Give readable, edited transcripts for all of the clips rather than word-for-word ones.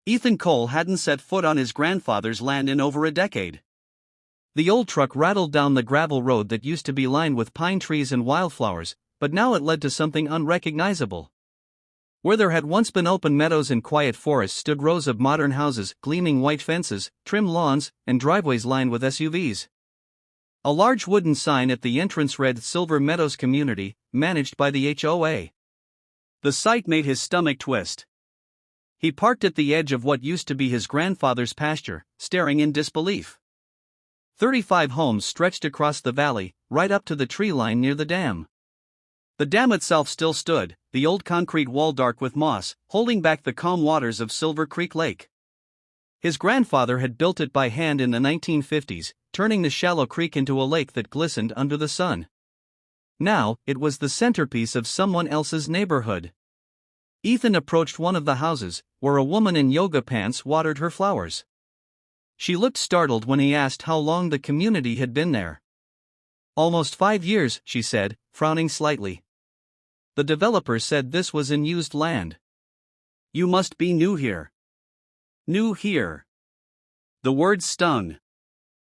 Ethan Cole hadn't set foot on his grandfather's land in over a decade. The old truck rattled down the gravel road that used to be lined with pine trees and wildflowers, but now it led to something unrecognizable. Where there had once been open meadows and quiet forests stood rows of modern houses, gleaming white fences, trim lawns, and driveways lined with SUVs. A large wooden sign at the entrance read Silver Meadows Community, managed by the HOA. The sight made his stomach twist. He parked at the edge of what used to be his grandfather's pasture, staring in disbelief. 35 homes stretched across the valley, right up to the tree line near the dam. The dam itself still stood, the old concrete wall dark with moss, holding back the calm waters of Silver Creek Lake. His grandfather had built it by hand in the 1950s, turning the shallow creek into a lake that glistened under the sun. Now, it was the centerpiece of someone else's neighborhood. Ethan approached one of the houses, where a woman in yoga pants watered her flowers. She looked startled when he asked how long the community had been there. "Almost 5 years," she said, frowning slightly. The developer said this was unused land. "You must be new here." New here. The word stung.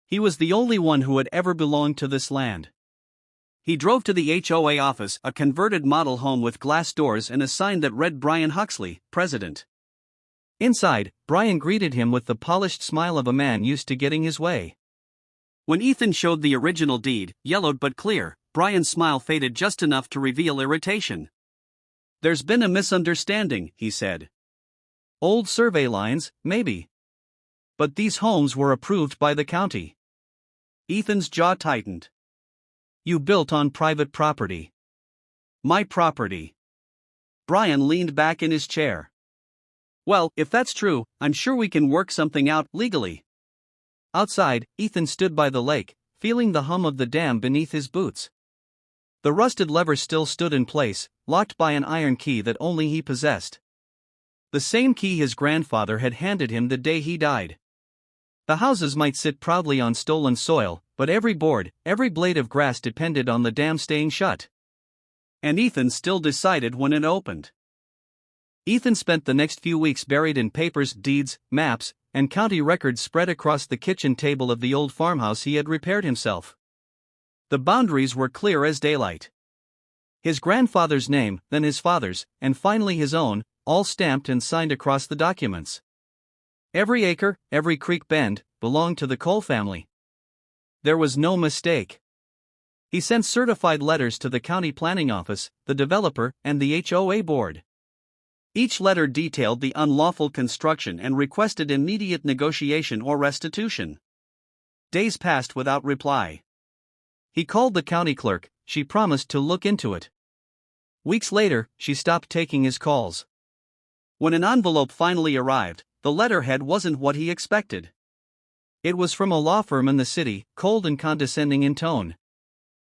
He was the only one who had ever belonged to this land. He drove to the HOA office, a converted model home with glass doors and a sign that read Brian Huxley, President. Inside, Brian greeted him with the polished smile of a man used to getting his way. When Ethan showed the original deed, yellowed but clear, Brian's smile faded just enough to reveal irritation. "There's been a misunderstanding," he said. "Old survey lines, maybe. But these homes were approved by the county." Ethan's jaw tightened. "You built on private property." "My property." Brian leaned back in his chair. "Well, if that's true, I'm sure we can work something out legally." Outside, Ethan stood by the lake, feeling the hum of the dam beneath his boots. The rusted lever still stood in place, locked by an iron key that only he possessed. The same key his grandfather had handed him the day he died. The houses might sit proudly on stolen soil, but every board, every blade of grass depended on the dam staying shut. And Ethan still decided when it opened. Ethan spent the next few weeks buried in papers, deeds, maps, and county records spread across the kitchen table of the old farmhouse he had repaired himself. The boundaries were clear as daylight. His grandfather's name, then his father's, and finally his own, all stamped and signed across the documents. Every acre, every creek bend, belonged to the Cole family. There was no mistake. He sent certified letters to the county planning office, the developer, and the HOA board. Each letter detailed the unlawful construction and requested immediate negotiation or restitution. Days passed without reply. He called the county clerk. She promised to look into it. Weeks later, she stopped taking his calls. When an envelope finally arrived, the letterhead wasn't what he expected. It was from a law firm in the city, cold and condescending in tone.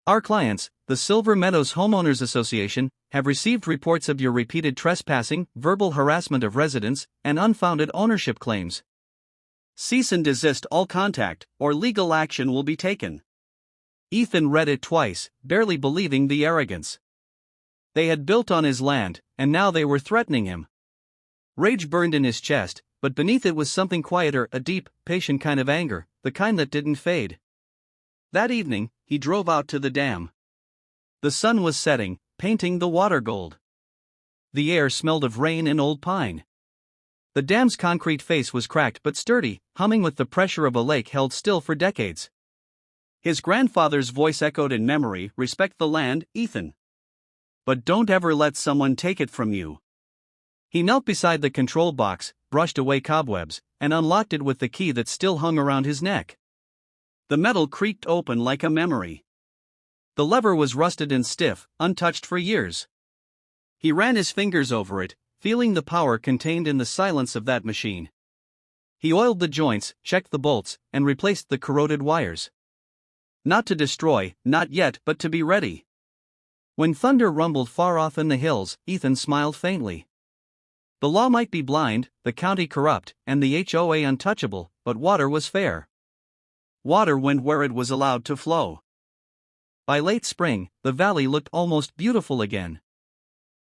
"Our clients, the Silver Meadows Homeowners Association, have received reports of your repeated trespassing, verbal harassment of residents, and unfounded ownership claims. Cease and desist all contact, or legal action will be taken." Ethan read it twice, barely believing the arrogance. They had built on his land, and now they were threatening him. Rage burned in his chest, but beneath it was something quieter, a deep, patient kind of anger, the kind that didn't fade. That evening, he drove out to the dam. The sun was setting, painting the water gold. The air smelled of rain and old pine. The dam's concrete face was cracked but sturdy, humming with the pressure of a lake held still for decades. His grandfather's voice echoed in memory, "Respect the land, Ethan. But don't ever let someone take it from you." He knelt beside the control box, brushed away cobwebs, and unlocked it with the key that still hung around his neck. The metal creaked open like a memory. The lever was rusted and stiff, untouched for years. He ran his fingers over it, feeling the power contained in the silence of that machine. He oiled the joints, checked the bolts, and replaced the corroded wires. Not to destroy, not yet, but to be ready. When thunder rumbled far off in the hills, Ethan smiled faintly. The law might be blind, the county corrupt, and the HOA untouchable, but water was fair. Water went where it was allowed to flow. By late spring, the valley looked almost beautiful again.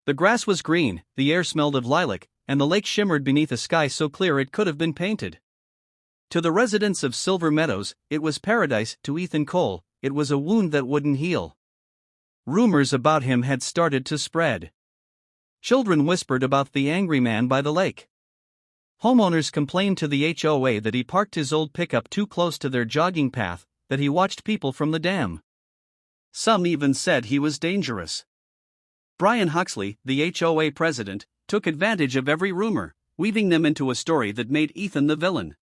The grass was green, the air smelled of lilac, and the lake shimmered beneath a sky so clear it could have been painted. To the residents of Silver Meadows, it was paradise. To Ethan Cole, it was a wound that wouldn't heal. Rumors about him had started to spread. Children whispered about the angry man by the lake. Homeowners complained to the HOA that he parked his old pickup too close to their jogging path, that he watched people from the dam. Some even said he was dangerous. Brian Huxley, the HOA president, took advantage of every rumor, weaving them into a story that made Ethan the villain.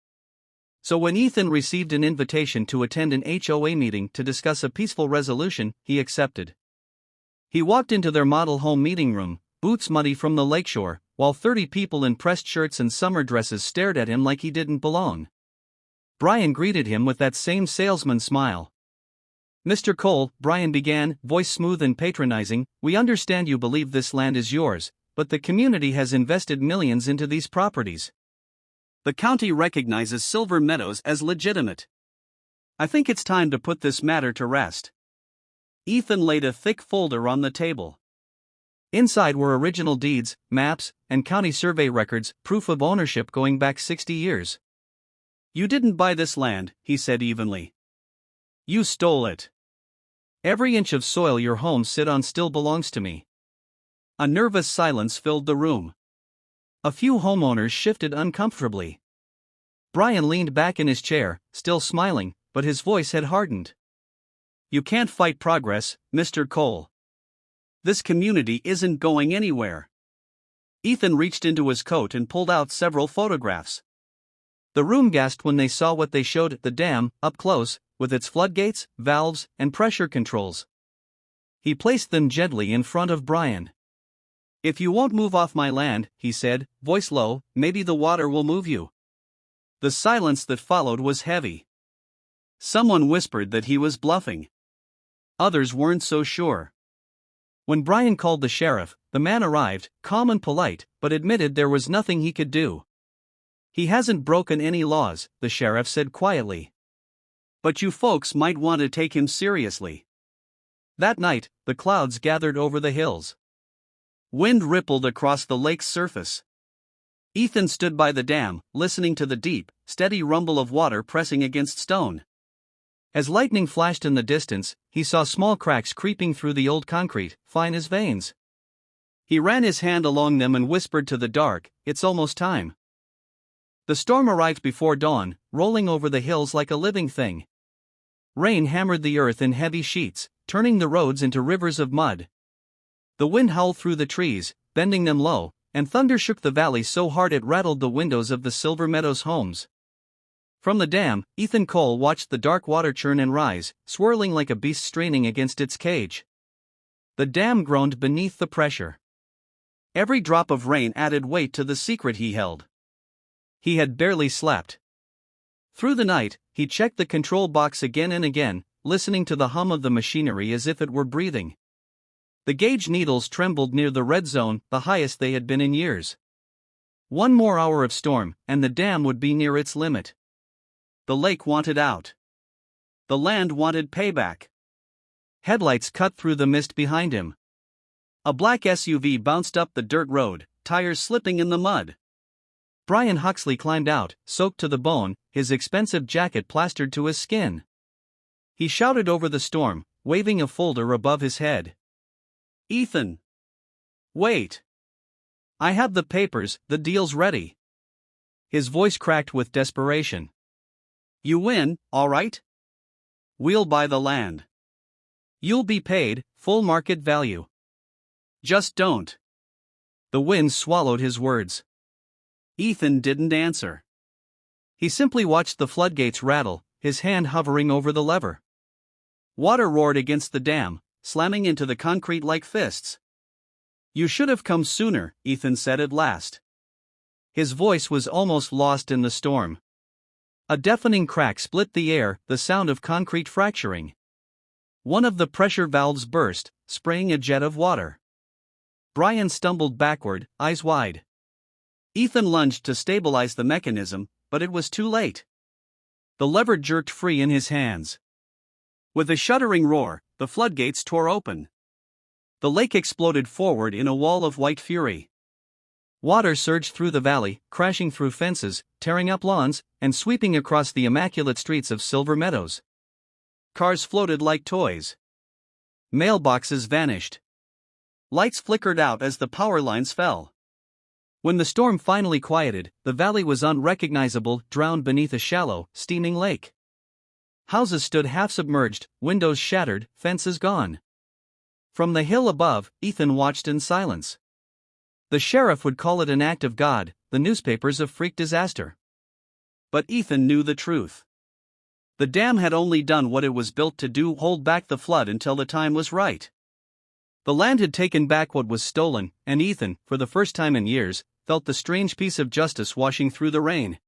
So when Ethan received an invitation to attend an HOA meeting to discuss a peaceful resolution, he accepted. He walked into their model home meeting room, boots muddy from the lakeshore, while 30 people in pressed shirts and summer dresses stared at him like he didn't belong. Brian greeted him with that same salesman smile. "Mr. Cole," Brian began, voice smooth and patronizing, "we understand you believe this land is yours, but the community has invested millions into these properties. The county recognizes Silver Meadows as legitimate. I think it's time to put this matter to rest." Ethan laid a thick folder on the table. Inside were original deeds, maps, and county survey records, proof of ownership going back 60 years. "You didn't buy this land," he said evenly. "You stole it. Every inch of soil your homes sit on still belongs to me." A nervous silence filled the room. A few homeowners shifted uncomfortably. Brian leaned back in his chair, still smiling, but his voice had hardened. "You can't fight progress, Mr. Cole. This community isn't going anywhere." Ethan reached into his coat and pulled out several photographs. The room gasped when they saw what they showed: the dam, up close, with its floodgates, valves, and pressure controls. He placed them gently in front of Brian. "If you won't move off my land," he said, voice low, "maybe the water will move you." The silence that followed was heavy. Someone whispered that he was bluffing. Others weren't so sure. When Brian called the sheriff, the man arrived, calm and polite, but admitted there was nothing he could do. "He hasn't broken any laws," the sheriff said quietly. "But you folks might want to take him seriously." That night, the clouds gathered over the hills. Wind rippled across the lake's surface. Ethan stood by the dam, listening to the deep, steady rumble of water pressing against stone. As lightning flashed in the distance, he saw small cracks creeping through the old concrete, fine as veins. He ran his hand along them and whispered to the dark, "It's almost time." The storm arrived before dawn, rolling over the hills like a living thing. Rain hammered the earth in heavy sheets, turning the roads into rivers of mud. The wind howled through the trees, bending them low, and thunder shook the valley so hard it rattled the windows of the Silver Meadows homes. From the dam, Ethan Cole watched the dark water churn and rise, swirling like a beast straining against its cage. The dam groaned beneath the pressure. Every drop of rain added weight to the secret he held. He had barely slept. Through the night, he checked the control box again and again, listening to the hum of the machinery as if it were breathing. The gauge needles trembled near the red zone, the highest they had been in years. One more hour of storm, and the dam would be near its limit. The lake wanted out. The land wanted payback. Headlights cut through the mist behind him. A black SUV bounced up the dirt road, tires slipping in the mud. Brian Huxley climbed out, soaked to the bone, his expensive jacket plastered to his skin. He shouted over the storm, waving a folder above his head. "Ethan! Wait! I have the papers, the deal's ready." His voice cracked with desperation. "You win, all right? We'll buy the land. You'll be paid full market value. Just don't." The wind swallowed his words. Ethan didn't answer. He simply watched the floodgates rattle, his hand hovering over the lever. Water roared against the dam, slamming into the concrete like fists. "You should have come sooner," Ethan said at last. His voice was almost lost in the storm. A deafening crack split the air, the sound of concrete fracturing. One of the pressure valves burst, spraying a jet of water. Brian stumbled backward, eyes wide. Ethan lunged to stabilize the mechanism, but it was too late. The lever jerked free in his hands. With a shuddering roar, the floodgates tore open. The lake exploded forward in a wall of white fury. Water surged through the valley, crashing through fences, tearing up lawns, and sweeping across the immaculate streets of Silver Meadows. Cars floated like toys. Mailboxes vanished. Lights flickered out as the power lines fell. When the storm finally quieted, the valley was unrecognizable, drowned beneath a shallow, steaming lake. Houses stood half submerged, windows shattered, fences gone. From the hill above, Ethan watched in silence. The sheriff would call it an act of God, the newspapers a freak disaster. But Ethan knew the truth. The dam had only done what it was built to do, hold back the flood until the time was right. The land had taken back what was stolen, and Ethan, for the first time in years, felt the strange peace of justice washing through the rain.